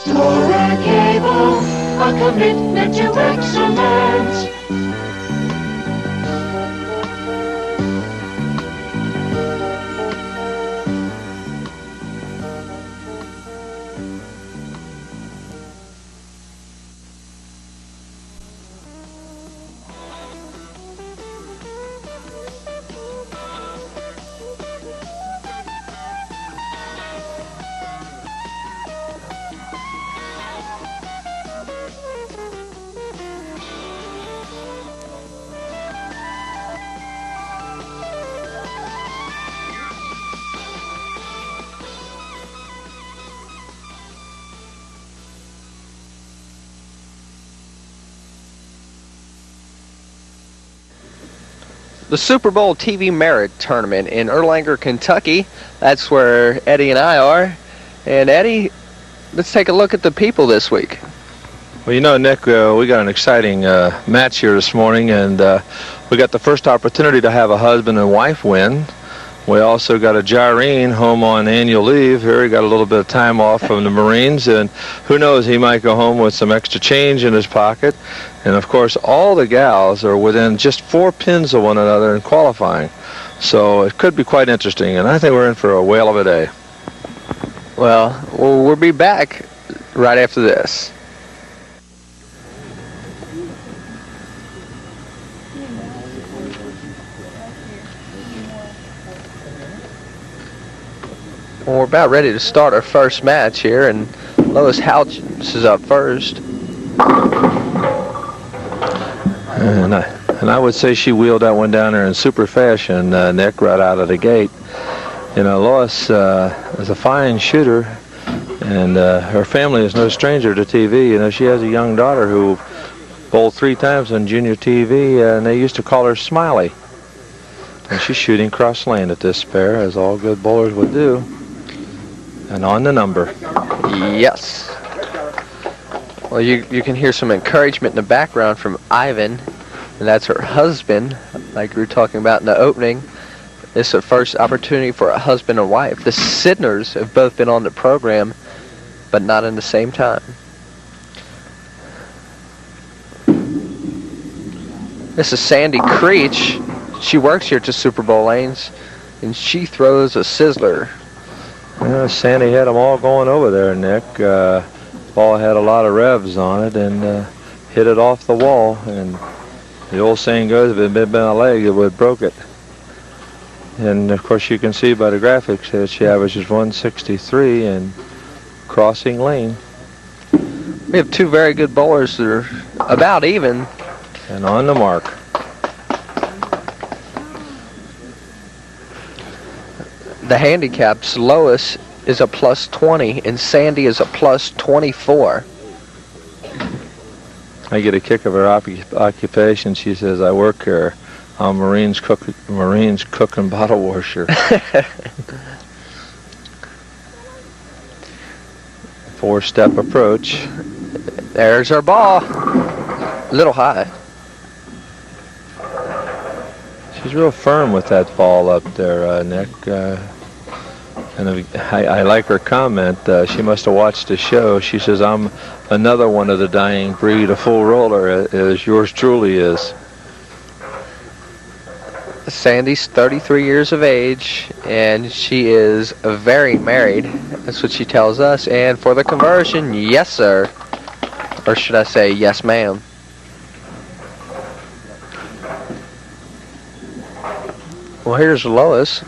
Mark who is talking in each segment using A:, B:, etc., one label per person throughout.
A: Torah Cable, a commitment to excellence.
B: The Super Bowl TV Merit Tournament in Erlanger, Kentucky. That's where Eddie and I are. And Eddie, let's take a look at the people this week.
C: Well, you know, Nick, we got an exciting match here this morning, and we got the first opportunity to have a husband and wife win. We also got a Gyrene home on annual leave here. He got a little bit of time off from the Marines, and who knows, he might go home with some extra change in his pocket. And, of course, all the gals are within just 4 pins of one another in qualifying. So it could be quite interesting, and I think we're in for a whale of a day.
B: Well, we'll be back right after this. Well, we're about ready to start our first match here, and Lois Houchins is up first.
C: And I would say she wheeled that one down there in super fashion, Nick, right out of the gate. You know, Lois is a fine shooter, and her family is no stranger to TV. You know, she has a young daughter who bowled 3 times on junior TV, and they used to call her Smiley. And she's shooting cross lane at this pair, as all good bowlers would do. And on the number.
B: Yes. Well, you can hear some encouragement in the background from Ivan, and that's her husband, like we were talking about in the opening. This is the first opportunity for a husband and wife. The Sidners have both been on the program, but not in the same time. This is Sandi Creech. She works here to Super Bowl lanes, and she throws a sizzler.
C: Yeah, Sandy had them all going over there, Nick. Ball had a lot of revs on it and hit it off the wall. And the old saying goes, if it had been a leg, it would have broke it. And, of course, you can see by the graphics that she averages 163 and crossing lane.
B: We have 2 very good bowlers that are about even.
C: And on the mark.
B: The handicaps, Lois is a +20 and Sandi is a +24.
C: I get a kick of her occupation. She says, I work here. I'm Marines cook and bottle washer. 4-step approach.
B: There's our ball. A little high.
C: She's real firm with that ball up there, Nick. And I like her comment. She must have watched the show. She says, I'm another one of the dying breed, a full roller, as yours truly is.
B: Sandi's 33 years of age, and she is very married. That's what she tells us. And for the conversion, yes, sir. Or should I say, yes, ma'am. Well, here's Lois.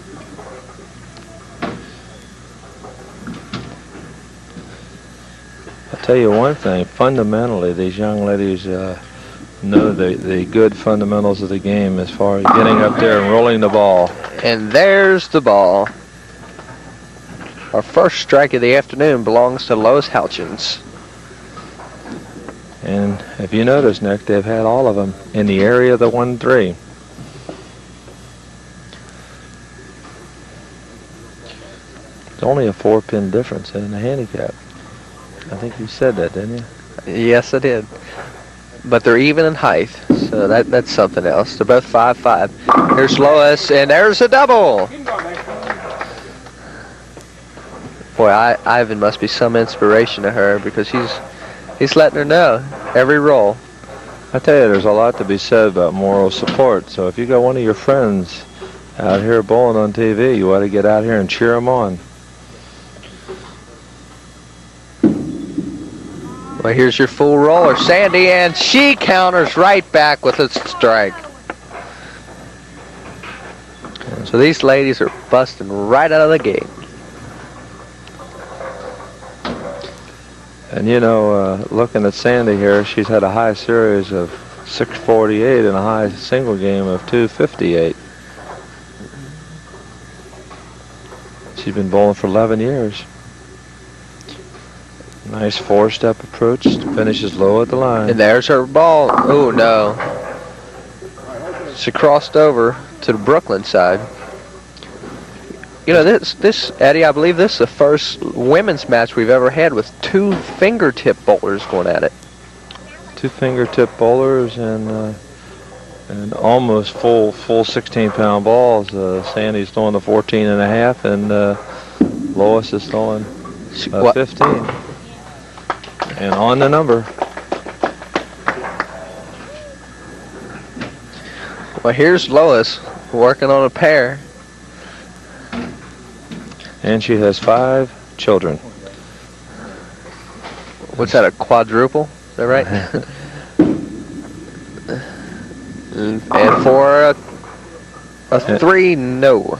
C: I'll tell you one thing. Fundamentally, these young ladies know the good fundamentals of the game as far as getting up there and rolling the ball.
B: And there's the ball. Our first strike of the afternoon belongs to Lois Houchins.
C: And if you notice, Nick, they've had all of them in the area of the 1-3. It's only a 4-pin difference in the handicap. I think you said that, didn't you?
B: Yes, I did. But they're even in height, so that's something else. They're both 5'5". Here's Lois, and there's a double. Boy, Ivan must be some inspiration to her because he's letting her know every roll.
C: I tell you, there's a lot to be said about moral support. So if you got one of your friends out here bowling on TV, you ought to get out here and cheer them on.
B: Well, here's your full roller, Sandi, and she counters right back with a strike. So these ladies are busting right out of the gate.
C: And you know, looking at Sandi here, she's had a high series of 648 and a high single game of 258. She's been bowling for 11 years. Nice four-step approach, finishes low at the line.
B: And there's her ball. Oh, no. She crossed over to the Brooklyn side. You know, this Eddie, I believe this is the first women's match we've ever had with two fingertip bowlers going at it.
C: Two fingertip bowlers and almost full 16-pound balls. Sandi's throwing the 14.5, and Lois is throwing 15. And on the number.
B: Well, here's Lois working on a pair.
C: And she has 5 children.
B: What's that, a quadruple? Is that right? And for a 3, no.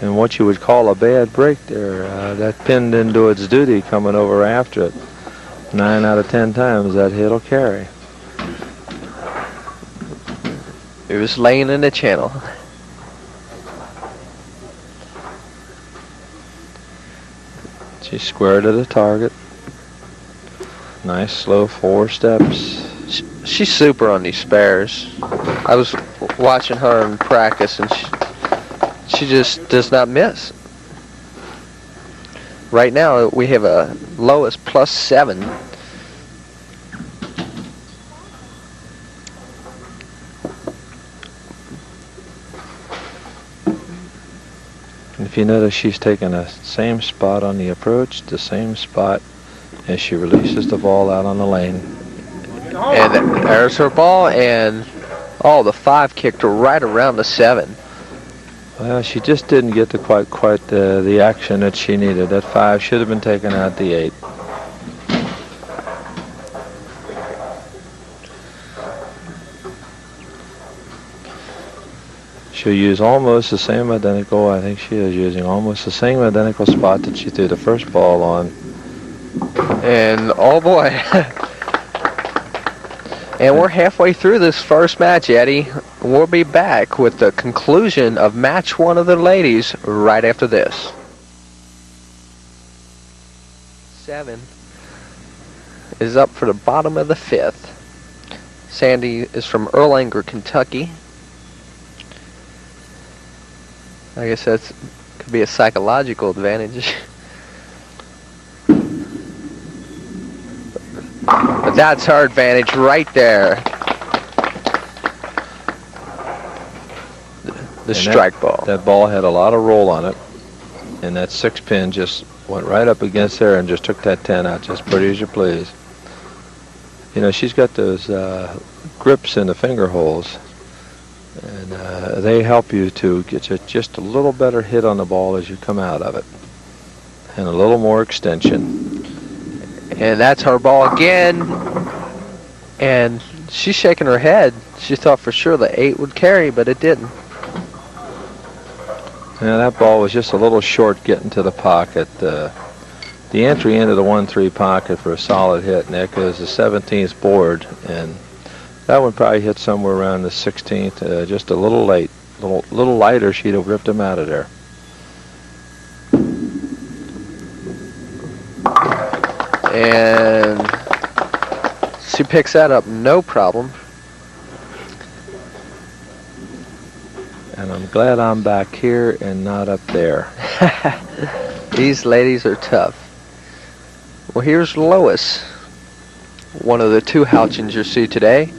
C: And what you would call a bad break there, that pin didn't do its duty coming over after it. 9 out of 10 times that hit'll carry.
B: It was laying in the channel.
C: She's square to the target. Nice slow 4 steps.
B: She's super on these spares. I was watching her in practice, and she just does not miss. Right now, we have a Lois +7.
C: And if you notice, she's taking the same spot on the approach, the same spot as she releases the ball out on the lane.
B: And there's her ball, and the 5 kicked right around the 7.
C: Well, she just didn't get to quite the action that she needed. That 5 should have been taken out the 8. She'll use almost the same identical, I think she is using almost the same identical spot that she threw the first ball on.
B: And oh boy. And we're halfway through this first match, Eddie. We'll be back with the conclusion of match 1 of the ladies right after this. 7 is up for the bottom of the 5th. Sandi is from Erlanger, Kentucky. I guess that could be a psychological advantage. But that's her advantage right there. The strike ball.
C: That ball had a lot of roll on it, and that 6 pin just went right up against there and just took that 10 out just pretty as you please. You know, she's got those grips in the finger holes, and they help you to get just a little better hit on the ball as you come out of it, and a little more extension.
B: And that's her ball again. And she's shaking her head. She thought for sure the 8 would carry, but it didn't.
C: Yeah, that ball was just a little short getting to the pocket. The entry into the 1-3 pocket for a solid hit, Nick, is the 17th board, and that one probably hit somewhere around the 16th, just a little late. Little lighter, she'd have ripped him out of there.
B: And she picks that up, no problem.
C: And I'm glad I'm back here and not up there.
B: These ladies are tough. Well, here's Lois, one of the 2 Houchins you see today.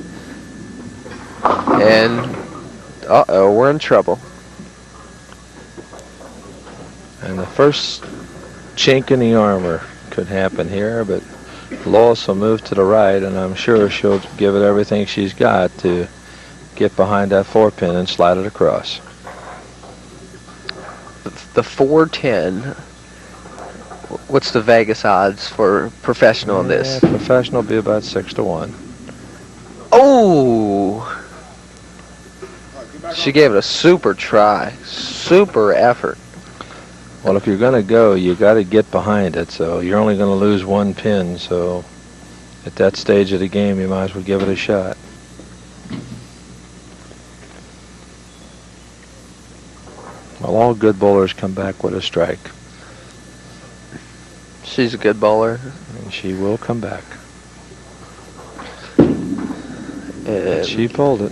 B: And, uh-oh, we're in trouble.
C: And the first chink in the armor could happen here, but Lois will move to the right, and I'm sure she'll give it everything she's got to get behind that 4-pin and slide it across.
B: The 410. What's the Vegas odds for professional on this?
C: Professional will be about 6 to 1.
B: Oh! She gave it a super try. Super effort.
C: Well, if you're going to go, you got to get behind it, so you're only going to lose 1 pin, so at that stage of the game, you might as well give it a shot. Well, all good bowlers come back with a strike.
B: She's a good bowler.
C: And she will come back.
B: And
C: she pulled it.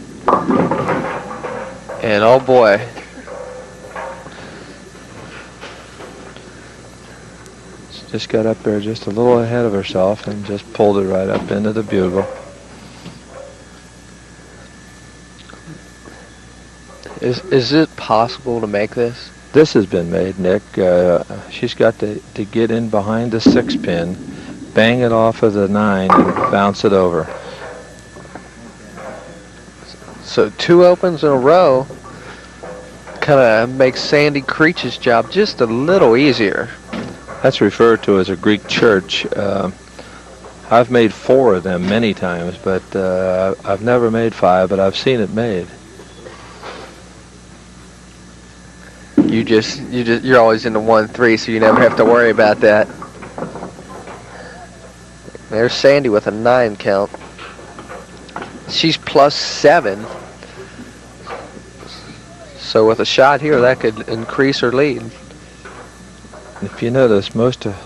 B: And oh boy.
C: She just got up there just a little ahead of herself and just pulled it right up into the bugle.
B: Is it possible to make this?
C: This has been made, Nick. She's got to get in behind the 6-pin, bang it off of the 9, and bounce it over.
B: So 2 opens in a row kind of makes Sandi Creech's job just a little easier.
C: That's referred to as a Greek church. I've made 4 of them many times, but I've never made 5, but I've seen it made.
B: You're always in the 1-3, so you never have to worry about that. There's Sandi with a 9 count. She's +7. So with a shot here, that could increase her lead.
C: If you notice, most of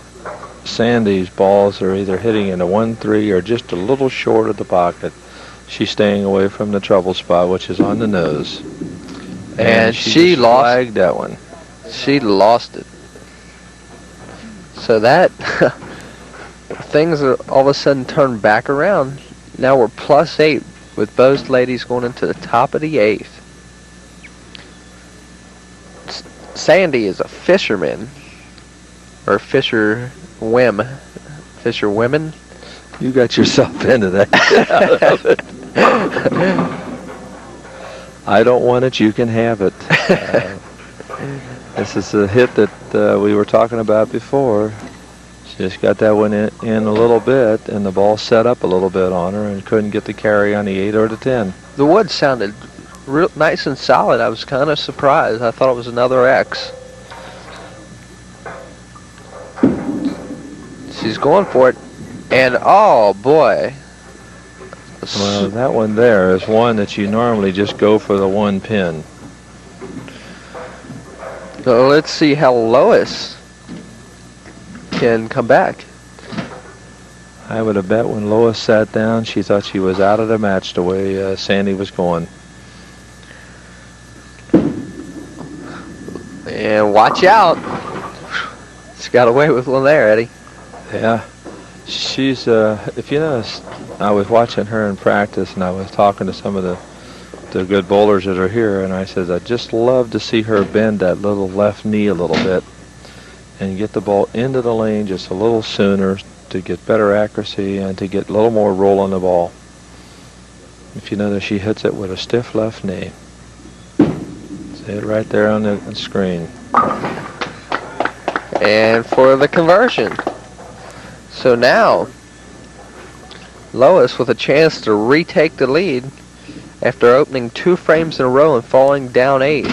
C: Sandi's balls are either hitting in a 1-3 or just a little short of the pocket. She's staying away from the trouble spot, which is on the nose.
B: And she lost
C: that one.
B: She lost it. So that things are all of a sudden turned back around. Now we're +8 with both ladies going into the top of the 8th. Sandi is a fisherman, or fisher women.
C: You got yourself into that. I don't want it, you can have it. This is a hit that we were talking about before. She just got that one in a little bit, and the ball set up a little bit on her and couldn't get the carry on the 8 or the 10.
B: The wood sounded real nice and solid. I was kind of surprised. I thought it was another X. She's going for it. And oh boy.
C: Well, that one there is one that you normally just go for the 1 pin.
B: So let's see how Lois can come back.
C: I would have bet when Lois sat down, she thought she was out of the match the way Sandi was going.
B: And watch out. She got away with one there, Eddie.
C: Yeah. She's, if you notice, I was watching her in practice, and I was talking to some of the good bowlers that are here, and I said, I'd just love to see her bend that little left knee a little bit and get the ball into the lane just a little sooner to get better accuracy and to get a little more roll on the ball. If you notice, she hits it with a stiff left knee. See it right there on the screen.
B: And for the conversion. So now, Lois with a chance to retake the lead after opening 2 frames in a row and falling down 8.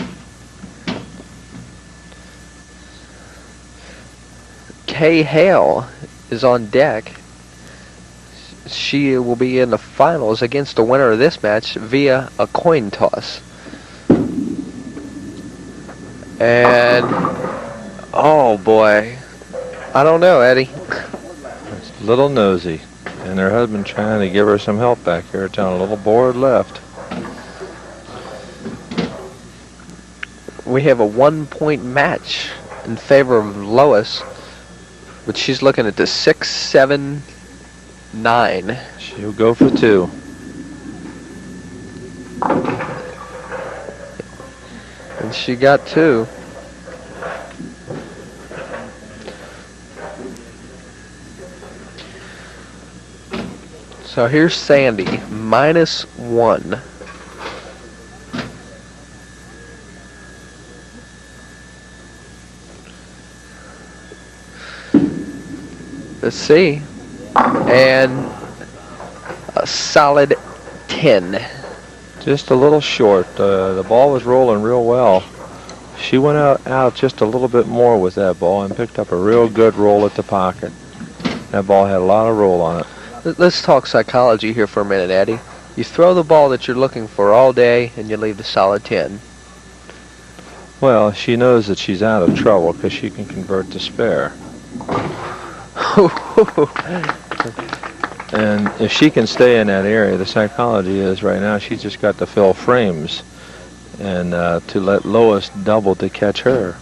B: Hale is on deck. She will be in the finals against the winner of this match via a coin toss. And, oh boy, I don't know, Eddie.
C: It's a little nosy, and her husband trying to give her some help back here, telling a little board left.
B: We have a 1-point match in favor of Lois, but she's looking at the 6, 7, 9.
C: She'll go for 2.
B: And she got 2. So here's Sandi, -1. Let's see. And a solid 10.
C: Just a little short. The ball was rolling real well. She went out just a little bit more with that ball and picked up a real good roll at the pocket. That ball had a lot of roll on it.
B: Let's talk psychology here for a minute, Eddie. You throw the ball that you're looking for all day and you leave the solid 10.
C: Well, she knows that she's out of trouble because she can convert to spare. And if she can stay in that area, the psychology is right now she's just got to fill frames and to let Lois double to catch her.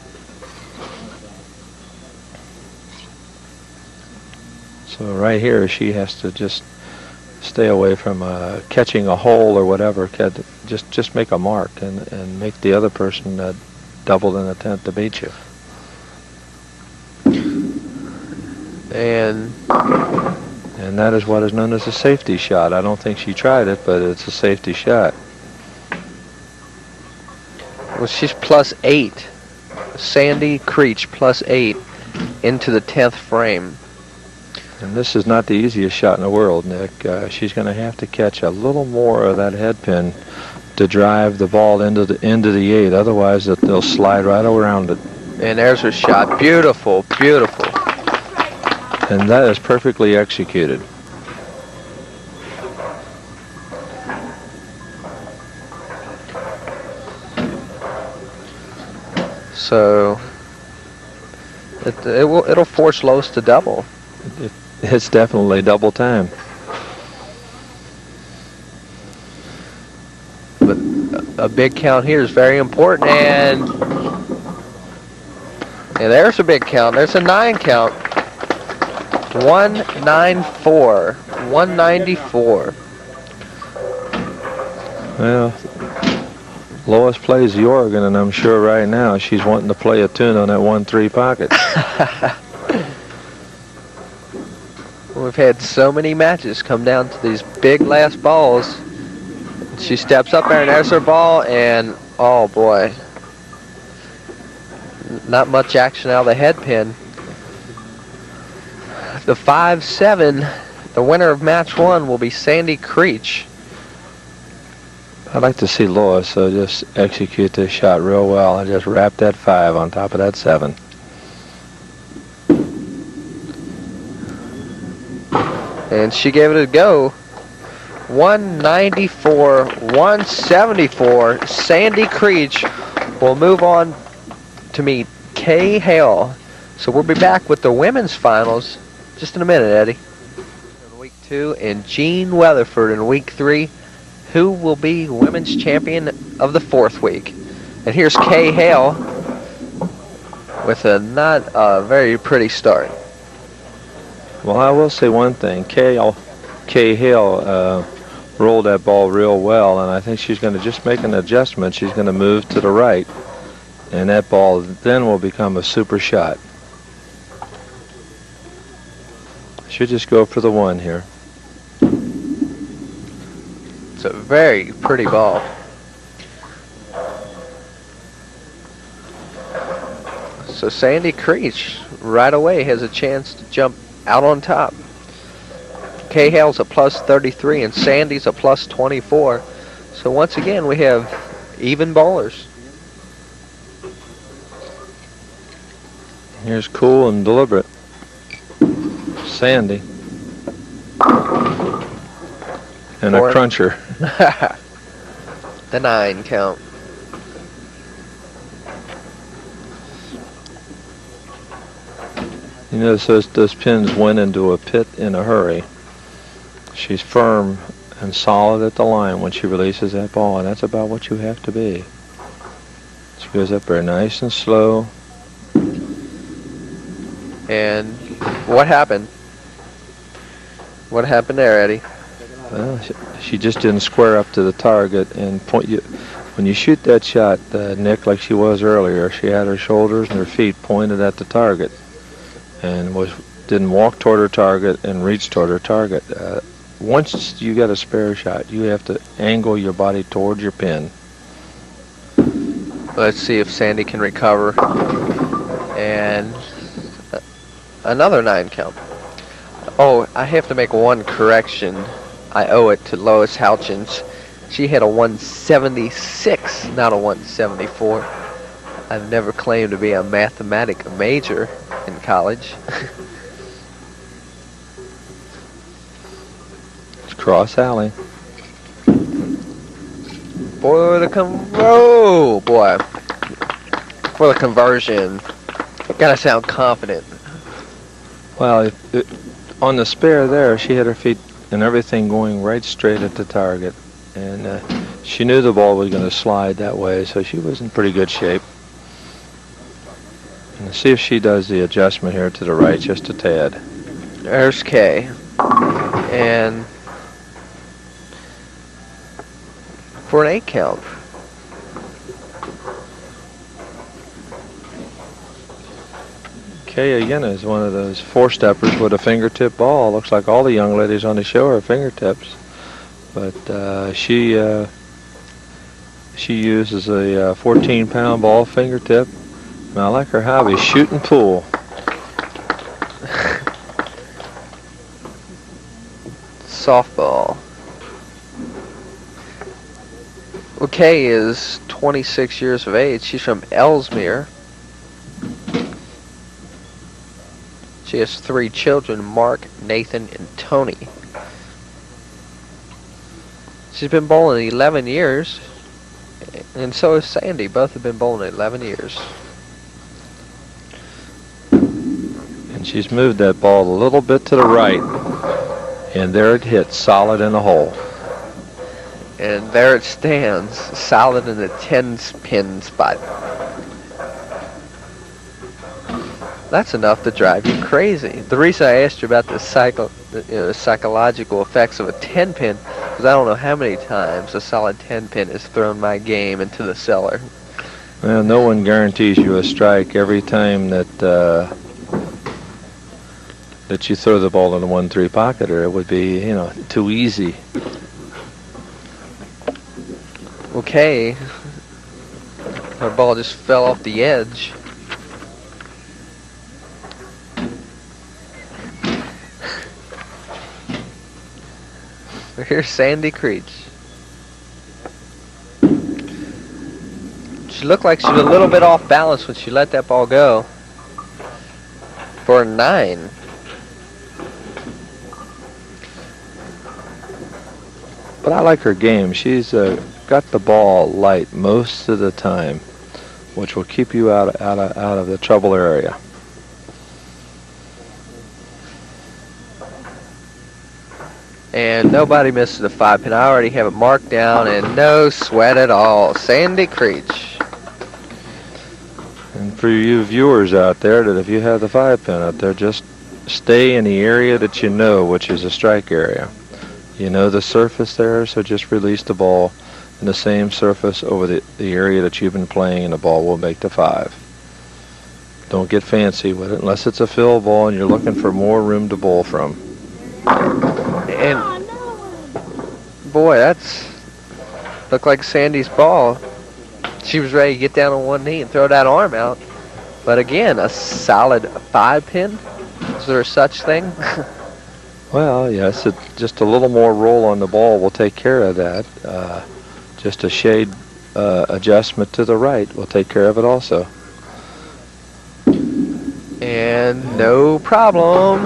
C: So right here she has to just stay away from catching a hole or whatever. Just make a mark and make the other person double in an attempt to beat you.
B: And
C: that is what is known as a safety shot. I don't think she tried it, but it's a safety shot.
B: well, she's +8. Sandi Creech +8 into the 10th frame.
C: And this is not the easiest shot in the world, Nick. She's going to have to catch a little more of that head pin to drive the ball into the 8. Otherwise, they'll slide right around it.
B: And there's her shot. Beautiful, beautiful.
C: And that is perfectly executed.
B: So it'll force Lois to double.
C: It's definitely double time.
B: But a big count here is very important, and there's a big count. There's a 9 count. 194. 194.
C: Well, Lois plays the organ, and I'm sure right now she's wanting to play a tune on that 1-3 pocket.
B: We've had so many matches come down to these big last balls. She steps up there and there's her ball, and oh boy, not much action out of the head pin. The 5-7, the winner of match 1 will be Sandi Creech.
C: I'd like to see Lois just execute this shot real well and just wrap that 5 on top of that 7.
B: And she gave it a go. 194, 174. Sandi Creech will move on to meet Hale. So we'll be back with the women's finals just in a minute, Eddie. In week 2, and Jean Weatherford in week 3. Who will be women's champion of the 4th week? And here's Hale with a not very pretty start.
C: Well, I will say one thing. Hale rolled that ball real well, and I think she's going to just make an adjustment. She's going to move to the right, and that ball then will become a super shot. Should just go for the 1 here.
B: It's a very pretty ball. So Sandi Creech right away has a chance to jump out on top. Hale's a +33 and Sandi's a +24. So once again we have even bowlers.
C: Here's cool and deliberate. Sandi. And a cruncher.
B: The 9 count.
C: You notice those pins went into a pit in a hurry. She's firm and solid at the line when she releases that ball, and that's about what you have to be. She goes up very nice and slow.
B: And what happened? What happened there, Eddie?
C: Well, she just didn't square up to the target and point you. When you shoot that shot, Nick, like she was earlier, she had her shoulders and her feet pointed at the target, and didn't walk toward her target and reach toward her target. once you get a spare shot, you have to angle your body towards your pin.
B: Let's see if Sandi can recover. And another 9 count. Oh, I have to make one correction. I owe it to Lois Houchins. She had a 176, not a 174. I've never claimed to be a mathematics major in college.
C: It's cross alley.
B: Boy, boy. For the conversion. Gotta sound confident.
C: Well, on the spare there, she had her feet and everything going right straight at the target. And she knew the ball was going to slide that way, so she was in pretty good shape. And let's see if she does the adjustment here to the right just a tad.
B: There's K. And for an 8 count.
C: Kay again is one of those 4-steppers with a fingertip ball. Looks like all the young ladies on the show are fingertips, but she uses a 14-pound ball fingertip. And I like her hobby, shooting pool.
B: Softball. Well, Kay is 26 years of age. She's from Ellesmere. She has 3 children, Mark, Nathan, and Tony. She's been bowling 11 years, and so has Sandi. Both have been bowling 11 years.
C: And she's moved that ball a little bit to the right, and there it hits solid in the hole.
B: And there it stands, solid in the 10-pin spot. That's enough to drive you crazy. The reason I asked you about the psychological effects of a 10-pin is I don't know how many times a solid 10-pin has thrown my game into the cellar.
C: Well, no one guarantees you a strike every time that that you throw the ball in the 1-3 pocket, or it would be, too easy.
B: Okay. Her ball just fell off the edge. Here's Sandi Creech. She looked like she was a little bit off balance when she let that ball go. For a 9.
C: But I like her game. She's got the ball light most of the time, which will keep you out of the trouble area.
B: And nobody misses the 5-pin. I already have it marked down, and no sweat at all. Sandi Creech.
C: And for you viewers out there, that if you have the 5-pin up there, just stay in the area that you know, which is a strike area. You know the surface there, so just release the ball in the same surface over the area that you've been playing, and the ball will make the 5. Don't get fancy with it unless it's a fill ball and you're looking for more room to bowl from.
B: And boy, that's looked like Sandi's ball. She was ready to get down on one knee and throw that arm out. But again, a solid 5-pin. Is there such thing?
C: Well, yes, just a little more roll on the ball will take care of that. Just a shade adjustment to the right will take care of it also.
B: And no problem.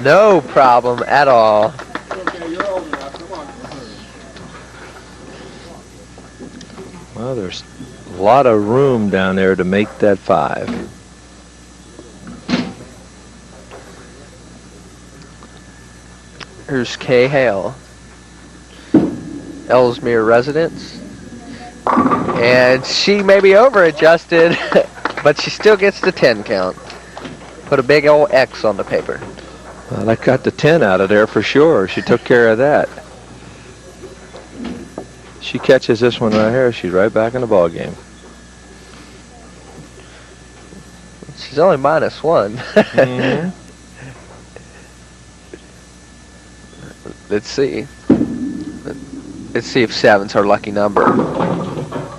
B: No problem at all.
C: Well, there's a lot of room down there to make that 5.
B: Here's Kay Hale, Ellesmere residence. And she may be over-adjusted, but she still gets the 10 count. Put a big old X on the paper.
C: Well, that got the 10 out of there for sure. She took care of that. She catches this one right here, she's right back in the ball game.
B: She's only -1.
C: Mm-hmm.
B: Let's see. Let's see if 7's her lucky number.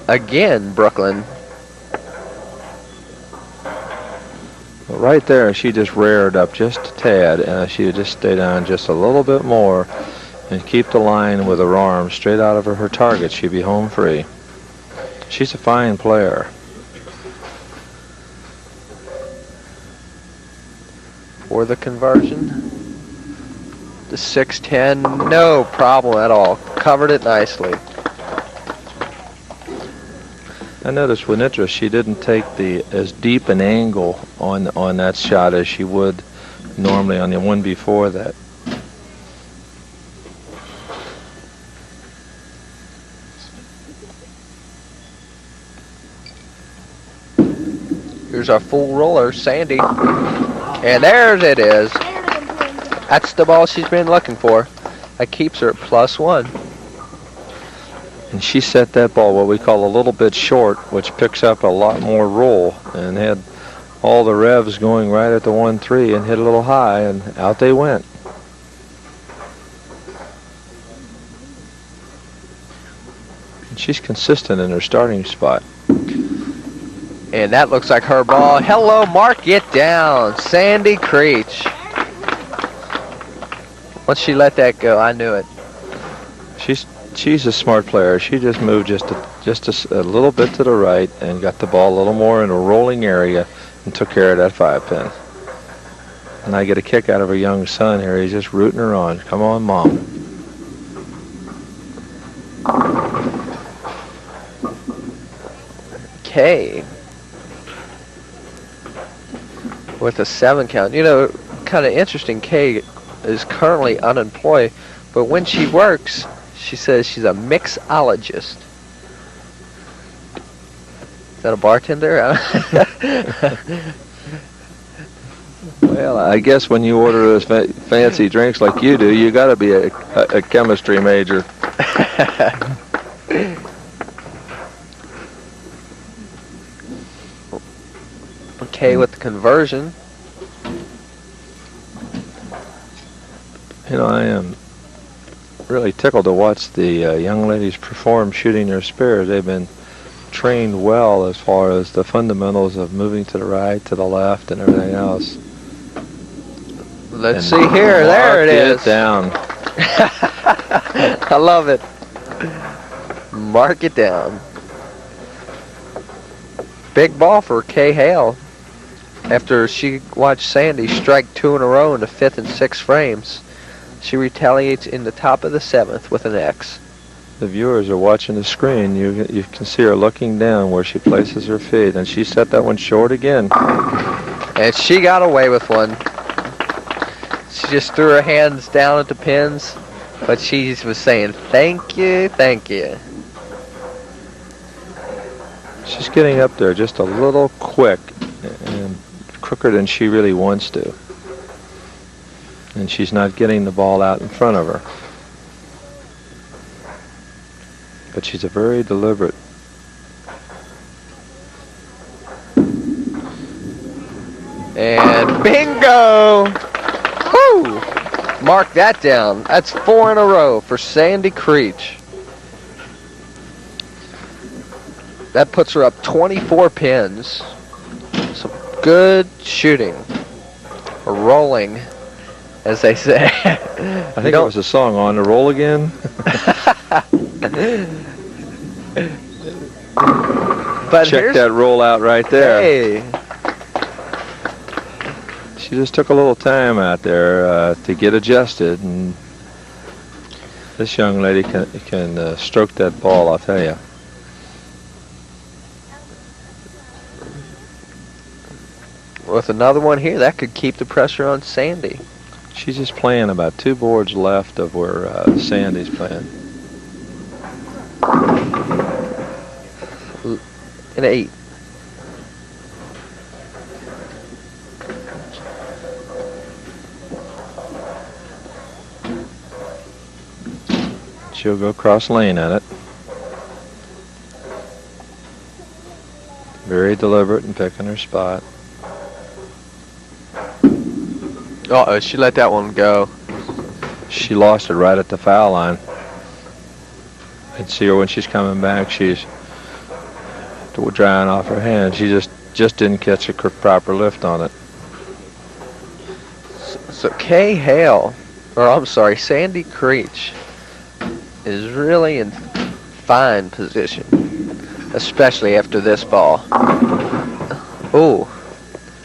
B: Again, Brooklyn.
C: Right there, she just reared up just a tad, and if she would just stay down just a little bit more and keep the line with her arm straight out of her target, she'd be home free. She's a fine player.
B: For the conversion. The 6-10, no problem at all. Covered it nicely.
C: I noticed with interest she didn't take as deep an angle on that shot as she would normally on the one before that.
B: Here's our full roller, Sandi. And there's it is. That's the ball she's been looking for. That keeps her at +1.
C: And she set that ball what we call a little bit short, which picks up a lot more roll, and had all the revs going right at the 1-3 and hit a little high, and out they went. And she's consistent in her starting spot.
B: And that looks like her ball. Hello, mark it down. Sandi Creech. Once she let that go, I knew it.
C: She's a smart player. She just moved just a little bit to the right and got the ball a little more in a rolling area and took care of that 5-pin. And I get a kick out of her young son here. He's just rooting her on. Come on, Mom.
B: Okay. With a 7 count. You know, kind of interesting, Kay is currently unemployed, but when she works, she says she's a mixologist. Is that a bartender?
C: Well, I guess when you order those fancy drinks like you do, you got to be a chemistry major.
B: Okay, with the conversion.
C: You know, I am really tickled to watch the young ladies perform shooting their spares. They've been trained well as far as the fundamentals of moving to the right, to the left, and everything else.
B: Let's see here. There it is.
C: Down.
B: I love it. Mark it down. Big ball for Kay Hale. After she watched Sandi strike 2 in a row in the 5th and 6th frames, she retaliates in the top of the 7th with an X.
C: The viewers are watching the screen. You can see her looking down where she places her feet, and she set that one short again.
B: And she got away with one. She just threw her hands down at the pins, but she was saying, thank you, thank you.
C: She's getting up there just a little quick and quicker than she really wants to. And she's not getting the ball out in front of her. But she's a very deliberate.
B: And bingo! Woo! Mark that down. That's 4 in a row for Sandi Creech. That puts her up 24 pins. Some good shooting. Or rolling, as they say.
C: I think it was a song, On the Roll Again.
B: But
C: check that roll out right there.
B: Hey.
C: She just took a little time out there to get adjusted, and this young lady can stroke that ball, I'll tell you.
B: With another one here, that could keep the pressure on Sandi.
C: She's just playing about 2 boards left of where Sandi's playing.
B: An 8.
C: She'll go cross lane at it. Very deliberate in picking her spot.
B: Uh-oh, she let that one go.
C: she lost it right at the foul line. And see her when she's coming back, she's drying off her hand. She just didn't catch a proper lift on it.
B: So Kay Hale, or I'm sorry, Sandi Creech is really in fine position, especially after this ball. Oh,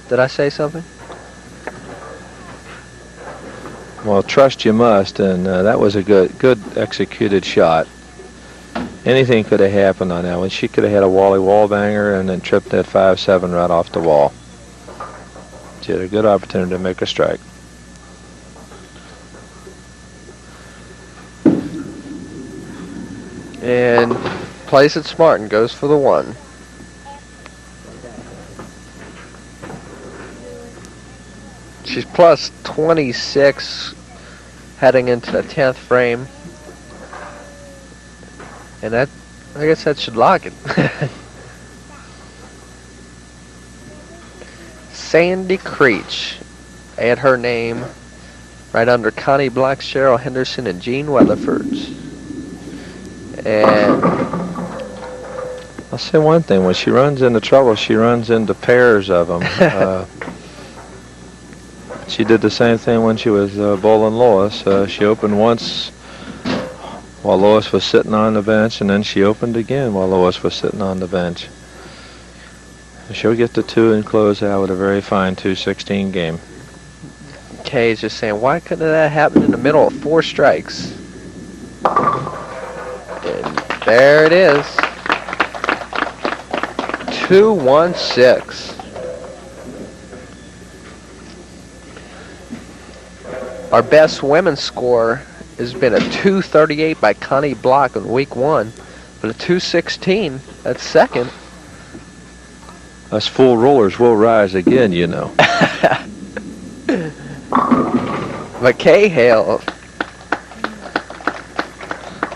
B: did I say something?
C: Well, trust you must, and that was a good executed shot. Anything could have happened on that one. She could have had a wall banger and then tripped that 5-7 right off the wall. She had a good opportunity to make a strike.
B: And plays it smart and goes for the 1. She's plus 26 heading into the 10th frame. And that, I guess that should lock it. Sandi Creech. Add her name right under Connie Black, Cheryl Henderson, and Jean Weatherford's. And
C: I'll say one thing. When she runs into trouble, she runs into pairs of them. She did the same thing when she was bowling Lois. She opened once while Lois was sitting on the bench, and then she opened again while Lois was sitting on the bench. She'll get the 2 and close out with a very fine 2-16 game.
B: Kay is just saying, why couldn't that happen in the middle of 4 strikes? And there it is. 2-1-6. Our best women's score has been a 238 by Connie Block in week 1, but a 216 at second.
C: Us full rollers will rise again, you know.
B: But Kay Hale.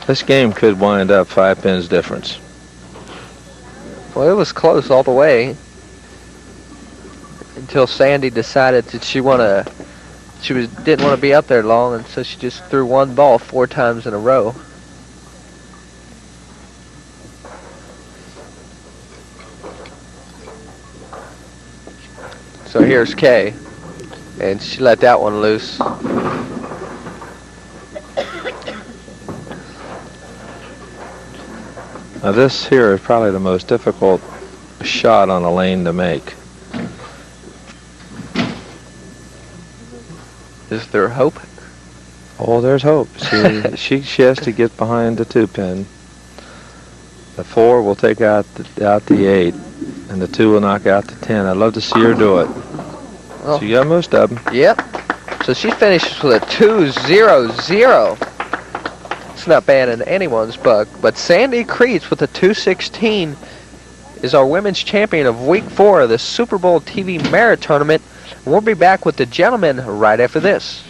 C: This game could wind up 5 pins difference.
B: Well, it was close all the way until Sandi decided that didn't want to be up there long, and so she just threw 1 ball 4 times in a row. So here's Kay, and she let that one loose.
C: Now this here is probably the most difficult shot on a lane to make.
B: Is there hope?
C: Oh, there's hope. She has to get behind the 2-pin. The 4 will take out the 8, and the 2 will knock out the 10. I'd love to see her do it.
B: Oh.
C: She got most of them.
B: Yep. So she finishes with a 2-0-0. It's not bad in anyone's book, but Sandi Creech with a 216 is our women's champion of week 4 of the Super Bowl TV Merit Tournament. We'll be back with the gentlemen right after this.